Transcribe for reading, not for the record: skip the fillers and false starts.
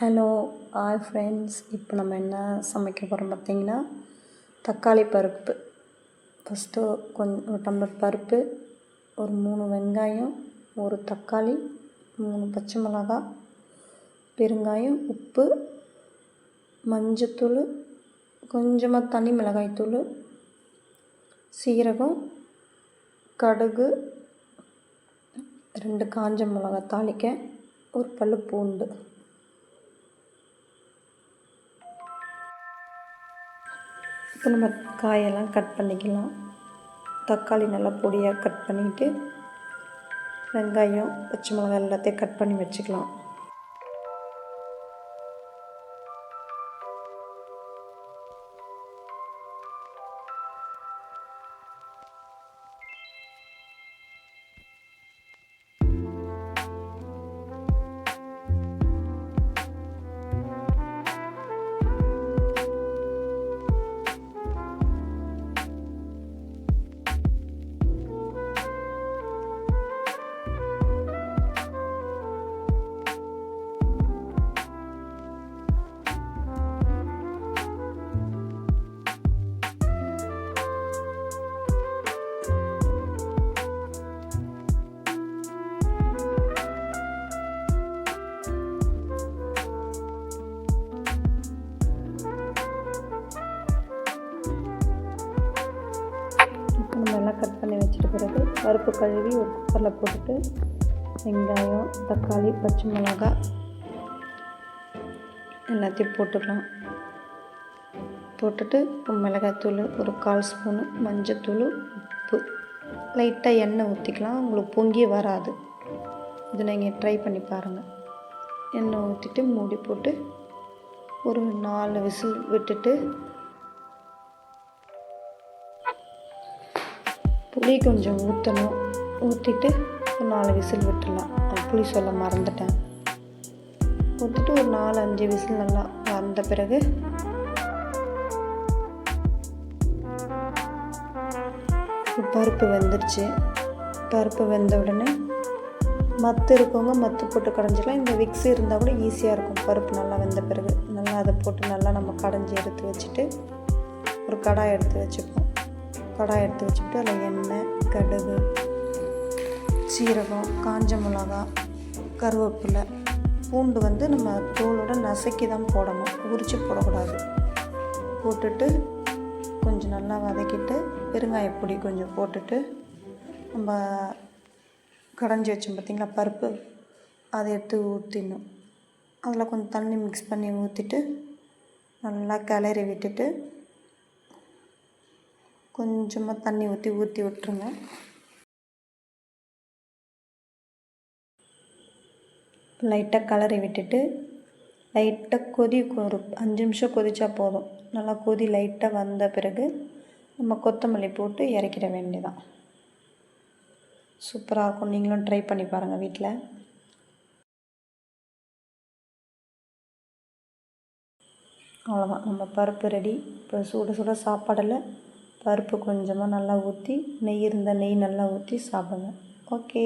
Hello hi friends. இப்போ நம்ம என்ன சமைக்க போகிறோம் பார்த்திங்கன்னா, தக்காளி பருப்பு. ஃபஸ்ட்டு ஒரு டம்ளர் பருப்பு, ஒரு 3 வெங்காயம், ஒரு தக்காளி, 3 பச்சை மிளகாய், பெருங்காயம், உப்பு, மஞ்சத்தூள், கொஞ்சமாக தனி மிளகாய்த்தூள், சீரகம், கடுகு, 2 காஞ்ச மிளகாய் தாளிக்க, ஒரு பல்லு பூண்டு. இப்போ நம்ம காயெல்லாம் கட் பண்ணிக்கலாம். தக்காளி நல்லா பொடியாக கட் பண்ணிவிட்டு, வெங்காயம், பச்சை மிளகாய் எல்லாத்தையும் கட் பண்ணி வச்சுக்கலாம். நம்ம எல்லாம் கட் பண்ணி வச்சுட்டு பிறகு பருப்பு கழுவி ஒரு குக்கரில் போட்டுட்டு, வெங்காயம், தக்காளி, பச்சை மிளகாய் எல்லாத்தையும் போட்டுக்கலாம். போட்டுட்டு மிளகாய்த்தூள் ஒரு 1/4 ஸ்பூனு, மஞ்சத்தூள், உப்பு, லைட்டாக எண்ணெய் ஊற்றிக்கலாம். உங்களுக்கு பொங்கி வராது. இது நீங்கள் ட்ரை பண்ணி பாருங்கள். எண்ணெய் ஊற்றிட்டு மூடி போட்டு ஒரு 4 விசில் விட்டுட்டு, புளி கொஞ்சம் ஊற்றணும். ஊற்றிட்டு ஒரு 4 விசில் விட்டுடலாம். புளி சொல்ல மறந்துட்டேன். ஊற்றிட்டு ஒரு 4-5 விசில் நல்லா வந்த பிறகு பருப்பு வெந்துருச்சு. பருப்பு வெந்த உடனே மத்து இருக்கவங்க மத்து போட்டு கடைஞ்சிக்கலாம். இந்த விக்ஸ் இருந்தால் கூட ஈஸியாக இருக்கும். பருப்பு நல்லா வெந்த பிறகு நல்லா அதை போட்டு நல்லா நம்ம கடைஞ்சி எடுத்து வச்சுட்டு, ஒரு கடாய் எடுத்து வச்சுப்போம். கடாய் எடுத்து வச்சுட்டு அதில் எண்ணெய், கடுகு, சீரகம், காஞ்ச மிளகாய், கருவேப்பிலை, பூண்டு நம்ம தோலோடு நசுக்கி தான் போடணும், உரித்து போடக்கூடாது. போட்டுட்டு கொஞ்சம் நல்லா வதக்கிட்டு, பெருங்காயப்பொடி கொஞ்சம் போட்டுட்டு, நம்ம கடைஞ்சி வச்சோம் பார்த்திங்களா பருப்பு, அதை எடுத்து ஊற்றிடணும். அதில் கொஞ்சம் தண்ணி மிக்ஸ் பண்ணி ஊற்றிட்டு நல்லா கிளறி விட்டுட்டு, கொஞ்சமாக தண்ணி ஊற்றி விட்டுருங்க. லைட்டாக கிளறி விட்டுட்டு, லைட்டாக ஒரு 5 நிமிஷம் கொதிச்சா போதும். நல்லா கொதி லைட்டாக வந்த பிறகு நம்ம கொத்தமல்லி போட்டு இறக்கிட வேண்டியதான். சூப்பராக இருக்கும். நீங்களும் ட்ரை பண்ணி பாருங்கள் வீட்டில். அவ்வளோதான், நம்ம பருப்பு ரெடி. இப்போ சுட சுட சாப்பாடில் பருப்பு கொஞ்சமாக நல்லா ஊற்றி, நெய் இருந்தால் நெய் நல்லா ஊற்றி சாப்பிடுங்க. ஓகே.